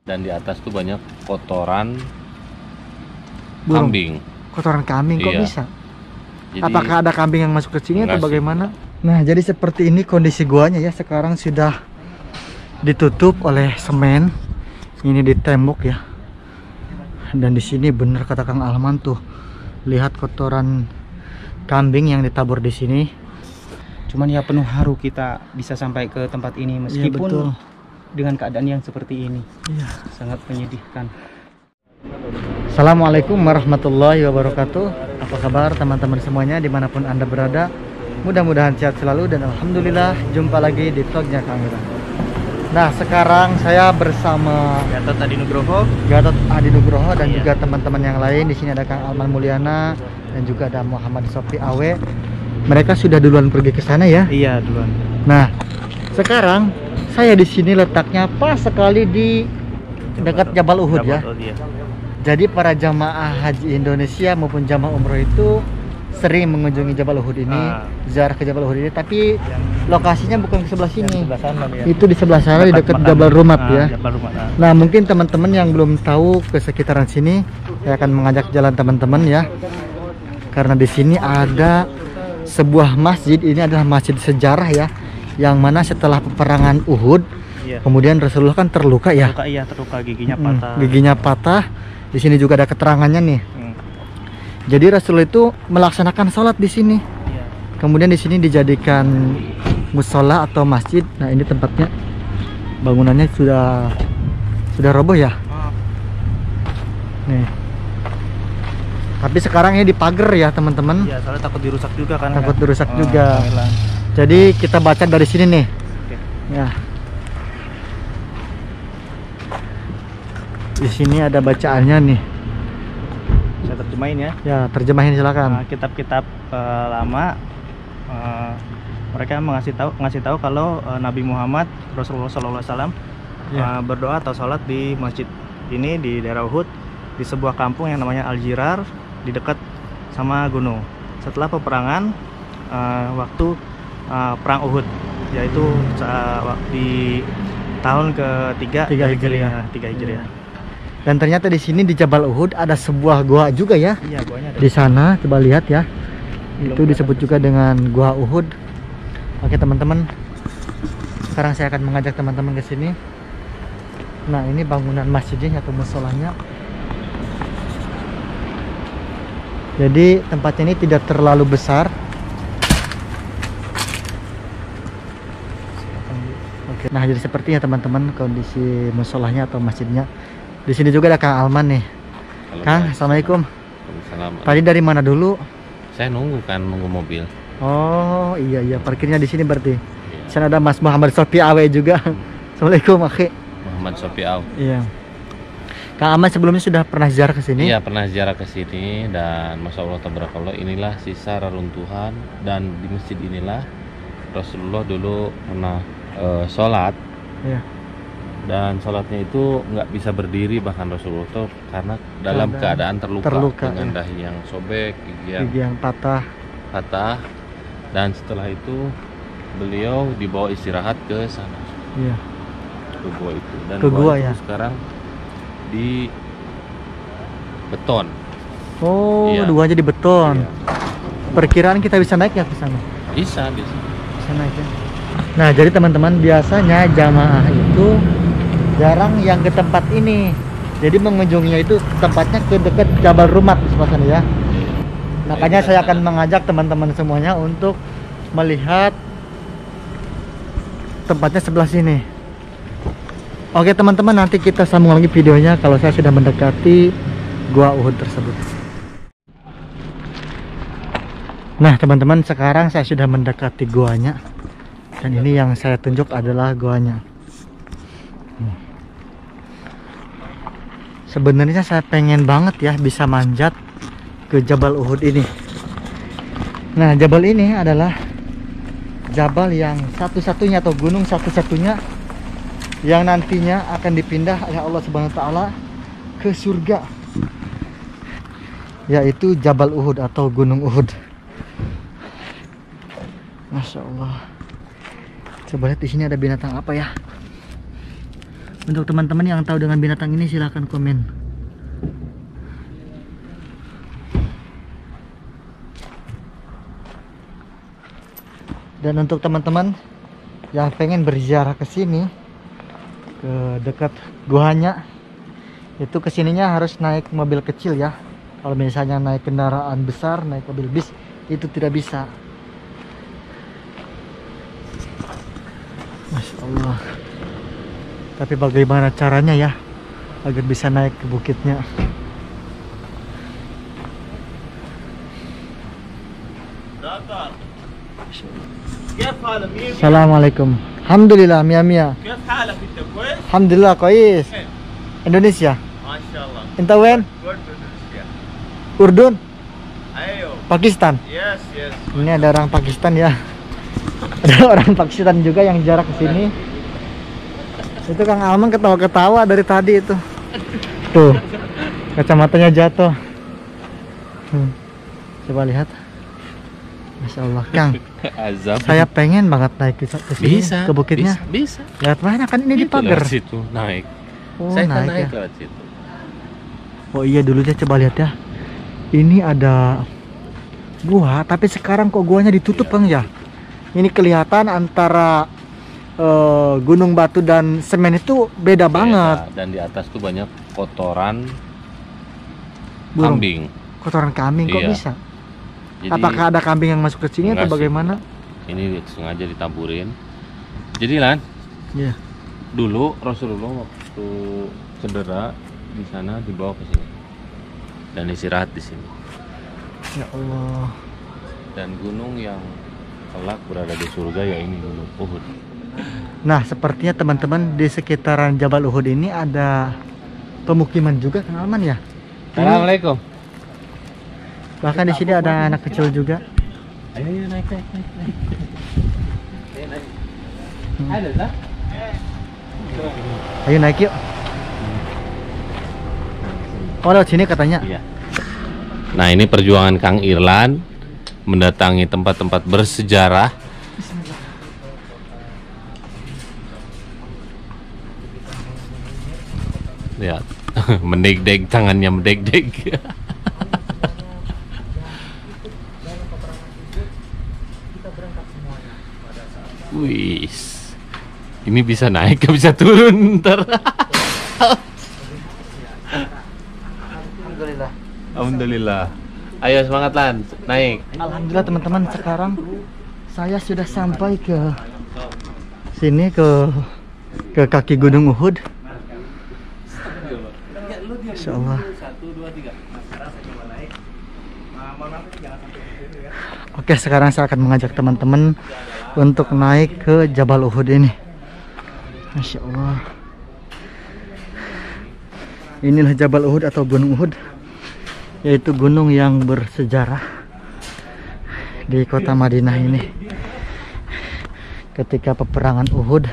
Dan di atas tuh banyak kotoran Burung. kambing. Kotoran kambing kok Iya. bisa? Jadi, Apakah ada kambing yang masuk ke sini atau enggak sih. bagaimana? Nah, jadi seperti ini kondisi guanya ya. Sekarang sudah ditutup oleh semen. Ini di tembok ya. Dan di sini bener kata Kang Alman tuh. Lihat kotoran kambing yang ditabur di sini. Cuman ya penuh haru kita bisa sampai ke tempat ini Iya, meskipun betul. dengan keadaan yang seperti ini. Iya. Sangat menyedihkan. Assalamualaikum warahmatullahi wabarakatuh. Apa kabar teman-teman semuanya dimanapun anda berada? Mudah-mudahan sehat selalu dan alhamdulillah jumpa lagi di vlognya Kang Ira. Nah, sekarang saya bersama Gatot Adi Nugroho. Gatot Adi Nugroho dan Iya. juga teman-teman yang lain. Di sini ada Kang Alman Mulyana dan juga ada Muhammad Sofi Awe. Mereka sudah duluan pergi ke sana ya. Iya duluan. Nah, sekarang saya di sini letaknya pas sekali di dekat Jabal Uhud ya. Iya. Jadi para jamaah haji Indonesia maupun jamaah umroh itu sering mengunjungi Jabal Uhud ini, ziarah ke Jabal Uhud ini, tapi lokasinya bukan ke sebelah sini. Sebelah sana ya. Itu di sebelah sana di dekat makam. Jabal Rumat ya. Jabal Rumat. Nah, mungkin teman-teman yang belum tahu ke sekitaran sini, saya akan mengajak jalan teman-teman ya. Karena di sini ada sebuah masjid, ini adalah masjid sejarah ya, yang mana setelah peperangan Uhud, Iya. kemudian Rasulullah kan terluka ya. Terluka giginya patah. Giginya patah. Di sini juga ada keterangannya nih. Hmm. Jadi Rasul itu melaksanakan sholat di sini. Iya. Kemudian di sini dijadikan musola atau masjid. Nah, ini tempatnya, bangunannya sudah roboh ya. Nih. Tapi sekarang ini dipagar ya teman-teman. Iya, soalnya takut dirusak juga kan. Takut kan? dirusak juga. Hilang. Jadi kita baca dari sini nih. Oke. Ya. Di sini ada bacaannya nih. Saya terjemahin ya. Ya, terjemahin silakan. Kitab-kitab lama mereka ngasih tahu kalau Nabi Muhammad Rasulullah SAW Ya. berdoa atau sholat di masjid ini di daerah Uhud di sebuah kampung yang namanya Al-Jirar di dekat sama gunung. Setelah peperangan waktu perang Uhud, yaitu di tahun ke-3 Tiga Hijriah. 3 Hijriah. Dan ternyata di sini di Jabal Uhud ada sebuah gua juga ya. Iya, guanya ada. Di sana coba lihat ya. Belum Itu disebut juga dengan Gua Uhud. Oke teman-teman, sekarang saya akan mengajak teman-teman ke sini. Nah, ini bangunan masjidnya atau musolanya. Jadi tempatnya ini tidak terlalu besar. Oke. Nah, jadi sepertinya teman-teman kondisi musolanya atau masjidnya. Di sini juga ada Kang Alman nih. Kang, assalamualaikum. Waalaikumsalam. Tadi dari mana dulu? Saya nunggu mobil. Oh iya, parkirnya di sini berarti. Iya. Di sana ada Mas Muhammad Sofi Awe juga. Assalamualaikum, akhi. Muhammad Sofi Awe. Iya. Kang Alman sebelumnya sudah pernah ziarah ke sini? Iya, pernah ziarah ke sini dan masya Allah tabarakallah, inilah sisa reruntuhan, dan di masjid inilah Rasulullah dulu pernah sholat. Iya. Dan sholatnya itu nggak bisa berdiri bahkan Rasulullah tuh karena dalam keadaan terluka dengan ya. dahi yang sobek, gigi Gigi yang patah. patah, dan setelah itu beliau dibawa istirahat ke sana, Iya. ke gua itu, dan Ke gua itu ya? sekarang di beton. Oh, Iya. duanya di beton. Iya. Perkiraan kita bisa naik ya ke sana? Bisa. Bisa naik ya. Nah, jadi teman-teman, biasanya jamaah itu jarang yang ke tempat ini. Jadi mengunjunginya itu tempatnya ke dekat Jabal Rumat di sebelah sana ya. Makanya saya akan mengajak teman-teman semuanya untuk melihat tempatnya sebelah sini. Oke teman-teman, nanti kita sambung lagi videonya kalau saya sudah mendekati Gua Uhud tersebut. Nah teman-teman, sekarang saya sudah mendekati guanya. Dan ini yang saya tunjuk adalah guanya. Sebenarnya saya pengen banget ya bisa manjat ke Jabal Uhud ini. Nah, Jabal ini adalah Jabal yang satu-satunya atau gunung satu-satunya yang nantinya akan dipindah oleh Allah Subhanahu wa taala ke surga. Yaitu Jabal Uhud atau Gunung Uhud. Masya Allah. Coba lihat di sini ada binatang apa ya? Untuk teman-teman yang tahu dengan binatang ini silahkan komen. Dan untuk teman-teman yang pengen berziarah ke sini, ke dekat guanya, itu kesininya harus naik mobil kecil ya. Kalau misalnya naik kendaraan besar, naik mobil bis, itu tidak bisa. Masya Allah. Tapi bagaimana caranya ya agar bisa naik ke bukitnya? Assalamualaikum. Alhamdulillah, mia mia. كيف حالك انت كويس؟ Alhamdulillah, kois. Indonesia. ما شاء الله. Inta wen? Good Indonesia. Urdun, ايوه. Pakistan. Yes, yes. Ini ada orang Pakistan ya. Ada orang Pakistan juga yang jarak ke sini. Itu Kang Alman ketawa-ketawa dari tadi itu. Tuh, kacamatanya jatuh. Coba lihat. Masya Allah, Kang. Azab. Saya pengen banget naik ke sini, Bisa. ke bukitnya. Bisa. Lewat mana kan ini di Itu pagar. lewat situ naik. Oh, Saya kan naik naik ya. lewat situ. Oh iya, dulu dia coba lihat ya. Ini ada gua, tapi sekarang kok guanya ditutup, Bang ya. Ini kelihatan antara gunung batu dan semen itu beda banget. Dan di atas tuh banyak kotoran Burung. kambing. Kotoran kambing kok Iya. bisa? Jadi Apakah ada kambing yang masuk ke sini atau enggak sih. bagaimana? ini sengaja ditaburin. Jadi Lan, Iya. dulu Rasulullah waktu cedera di sana dibawa ke sini dan istirahat di sini. Ya Allah. Dan gunung yang kelak berada di surga ya ini gunung Uhud. Nah, sepertinya teman-teman di sekitaran Jabal Uhud ini ada pemukiman juga, Kang Alman ya. Assalamualaikum. Bahkan di sini ada anak kecil juga. Ayo naik. Ada lah. Ayo naik yuk. Oh, lewat sini katanya. Iya. Nah, ini perjuangan Kang Irlan mendatangi tempat-tempat bersejarah. Lihat, mendeg-deg, tangannya mendeg-deg. Wih, ini bisa naik, gak bisa turun ntar. Alhamdulillah. Alhamdulillah. Ayo semangat Lan, naik. Alhamdulillah teman-teman, sekarang saya sudah sampai ke sini, ke kaki Gunung Uhud. Insya Allah. Oke, sekarang saya akan mengajak teman-teman untuk naik ke Jabal Uhud ini. Masya Allah. Inilah Jabal Uhud atau Gunung Uhud, yaitu gunung yang bersejarah di kota Madinah ini. Ketika peperangan Uhud,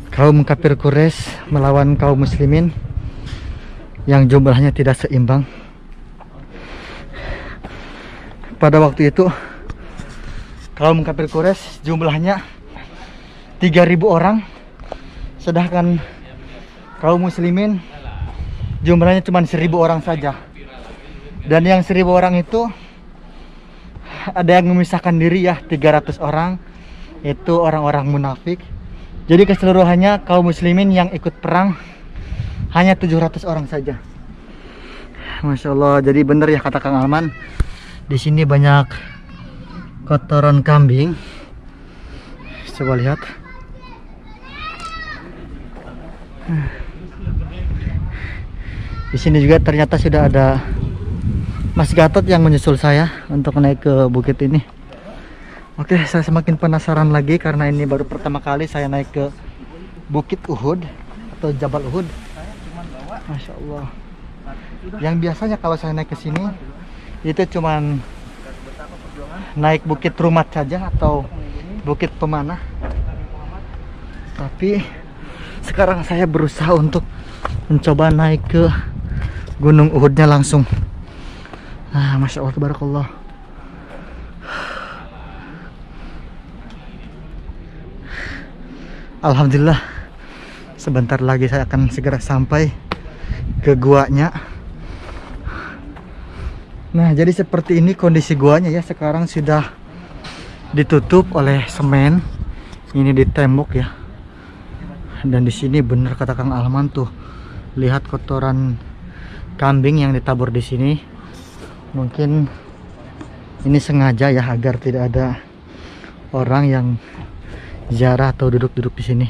kaum kafir Quraisy melawan kaum muslimin yang jumlahnya tidak seimbang. Pada waktu itu kaum kafir Quraisy jumlahnya 3.000 orang, sedangkan kaum muslimin jumlahnya cuma 1.000 orang saja. Dan yang 1.000 orang itu ada yang memisahkan diri ya, 300 orang itu orang-orang munafik. Jadi keseluruhannya kaum muslimin yang ikut perang hanya 700 orang saja. Masya Allah. Jadi bener ya kata Kang Alman, di sini banyak kotoran kambing. Coba lihat. Di sini juga ternyata sudah ada Mas Gatot yang menyusul saya untuk naik ke bukit ini. Oke, saya semakin penasaran lagi karena ini baru pertama kali saya naik ke Bukit Uhud atau Jabal Uhud. Masya Allah. Yang biasanya kalau saya naik ke sini itu cuman naik Bukit Rumat saja atau Bukit Pemanah. Tapi sekarang saya berusaha untuk mencoba naik ke Gunung Uhudnya langsung. Nah, Masya Allah, tabarakallah. Alhamdulillah, Sebentar lagi saya akan segera sampai ke guanya. Nah, jadi seperti ini kondisi guanya ya. Sekarang sudah ditutup oleh semen. Ini di tembok ya. Dan di sini bener kata Kang Alman tuh. Lihat kotoran kambing yang ditabur di sini. Mungkin ini sengaja ya agar tidak ada orang yang ziarah atau duduk-duduk di sini.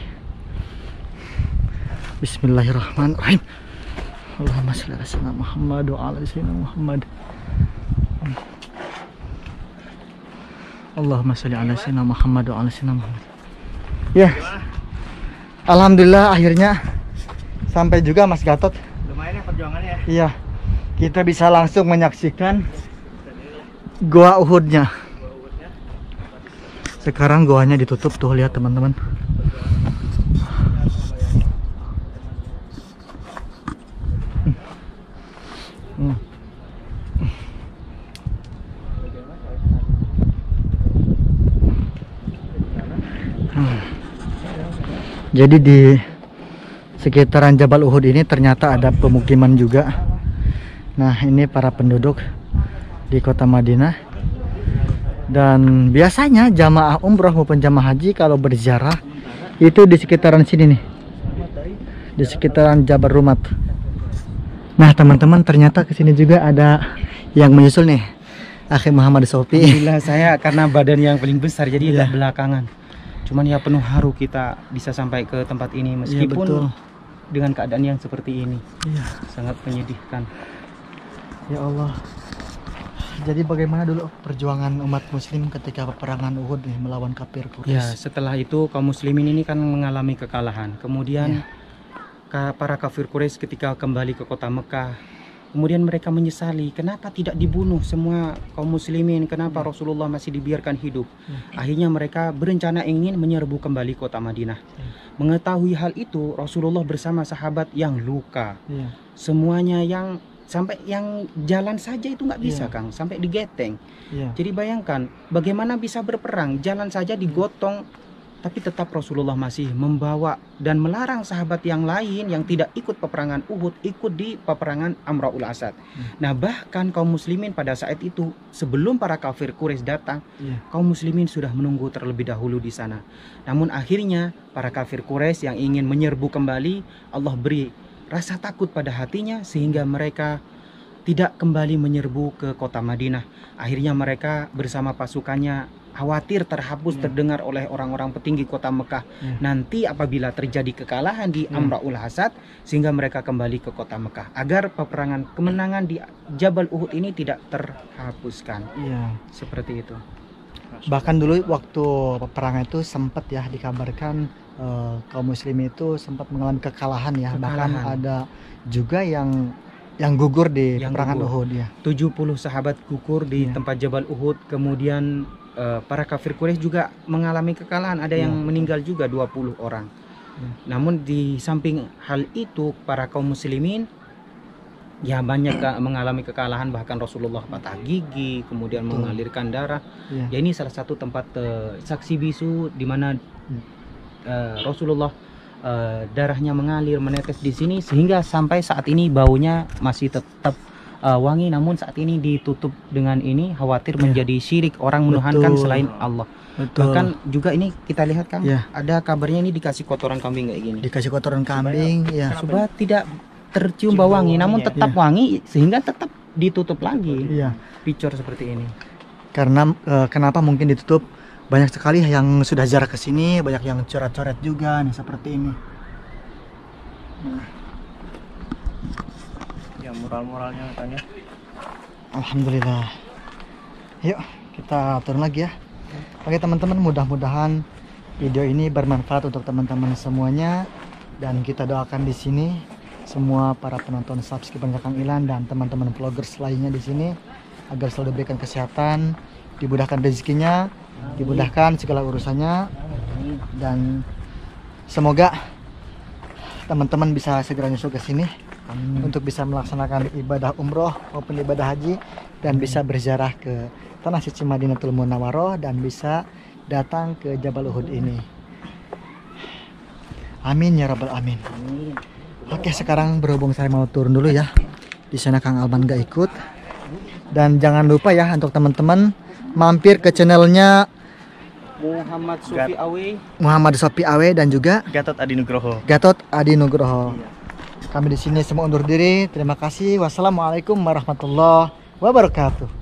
Bismillahirrahmanirrahim. Allahumma shalli ala sayyidina Muhammad wa ala sayyidina Muhammad. Allahumma shalli ala sayyidina Muhammad wa ala sayyidina Muhammad. Ya. Alhamdulillah akhirnya sampai juga Mas Gatot. Lumayan ya perjuangannya ya. Iya. Kita bisa langsung menyaksikan Goa Uhudnya. Sekarang goanya ditutup tuh, lihat teman-teman. Jadi di sekitaran Jabal Uhud ini ternyata ada pemukiman juga. Nah, ini para penduduk di kota Madinah. Dan biasanya jamaah umroh maupun jamaah haji kalau berziarah itu di sekitaran sini nih, di sekitaran Jabal Rumat. Nah teman-teman, ternyata kesini juga ada yang menyusul nih, Akhi Muhammad Sofi. Alhamdulillah, saya karena badan yang paling besar jadi Iya. agak belakangan. Cuman ya penuh haru kita bisa sampai ke tempat ini Iya, meskipun betul. dengan keadaan yang seperti ini. Iya. Sangat menyedihkan. Ya Allah. Jadi bagaimana dulu perjuangan umat muslim ketika peperangan Uhud nih melawan kafir Ya, Quraisy? setelah itu kaum muslimin ini kan mengalami kekalahan. Kemudian para kafir Quraisy ketika kembali ke kota Mekah, kemudian mereka menyesali kenapa tidak dibunuh semua kaum muslimin, kenapa Rasulullah masih dibiarkan hidup. Akhirnya mereka berencana ingin menyerbu kembali kota Madinah. Mengetahui hal itu, Rasulullah bersama sahabat yang luka, Iya. semuanya yang sampai yang jalan saja itu nggak bisa, Iya. Kang, sampai digeteng. Iya. Jadi bayangkan bagaimana bisa berperang, jalan saja digotong, tapi tetap Rasulullah masih membawa dan melarang sahabat yang lain yang tidak ikut peperangan Uhud ikut di peperangan Amraul Asad. Nah, bahkan kaum muslimin pada saat itu sebelum para kafir Quraisy datang, Iya. kaum muslimin sudah menunggu terlebih dahulu di sana. Namun akhirnya para kafir Quraisy yang ingin menyerbu kembali, Allah beri rasa takut pada hatinya sehingga mereka tidak kembali menyerbu ke kota Madinah. Akhirnya mereka bersama pasukannya khawatir terhapus terdengar oleh orang-orang petinggi kota Mekah nanti apabila terjadi kekalahan di Amraul Asad, sehingga mereka kembali ke kota Mekah agar peperangan kemenangan di Jabal Uhud ini tidak terhapuskan. Iya. Seperti itu. Bahkan dulu waktu peperangan itu sempat ya dikabarkan kaum muslim itu sempat mengalami kekalahan ya. Bahkan Kekalahan. ada juga yang gugur di Yang peperangan gugur. Uhud ya. 70 sahabat gugur di Iya. tempat Jabal Uhud. Kemudian para kafir Quraisy juga mengalami kekalahan. Ada yang Iya. meninggal juga 20 orang. Iya. Namun di samping hal itu para kaum muslimin ya banyak mengalami kekalahan, bahkan Rasulullah patah gigi, kemudian Betul. mengalirkan darah. Iya. Ya, ini salah satu tempat saksi bisu di mana Rasulullah darahnya mengalir menetes di sini sehingga sampai saat ini baunya masih tetap wangi, namun saat ini ditutup dengan ini khawatir Iya. menjadi syirik, orang menuhankan Betul. selain Allah. Betul. Bahkan juga ini kita lihat kan Iya. ada kabarnya ini dikasih kotoran kambing kayak gini. Dikasih kotoran kambing ya. Supaya tidak tercium Cium bau bau wangi, namun wanginya. tetap wangi sehingga tetap ditutup lagi. Iya. Picor seperti ini. Karena kenapa mungkin ditutup? Banyak sekali yang sudah jarak ke sini, banyak yang coret-coret juga nih seperti ini. Ya moral-moralnya katanya. Alhamdulillah. Yuk kita turun lagi ya. Oke teman-teman, mudah-mudahan video ini bermanfaat untuk teman-teman semuanya, dan kita doakan di sini semua para penonton subscriber Kang Ilan dan teman-teman vloggers lainnya di sini agar selalu diberikan kesehatan, dimudahkan rezekinya, dimudahkan segala urusannya, dan semoga teman-teman bisa segera nyusul ke sini untuk bisa melaksanakan ibadah umroh maupun ibadah haji, dan bisa berziarah ke tanah suci Madinatul Munawwaroh dan bisa datang ke Jabal Uhud ini. Amin ya rabbal amin. Oke, sekarang berhubung saya mau turun dulu ya. Di sana Kang Alman gak ikut. Dan jangan lupa ya untuk teman-teman mampir ke channelnya Muhammad Sofi Awe dan juga Gatot Adi Nugroho. Gatot Adi Nugroho. Kami di sini semua undur diri. Terima kasih. Wassalamualaikum warahmatullahi wabarakatuh.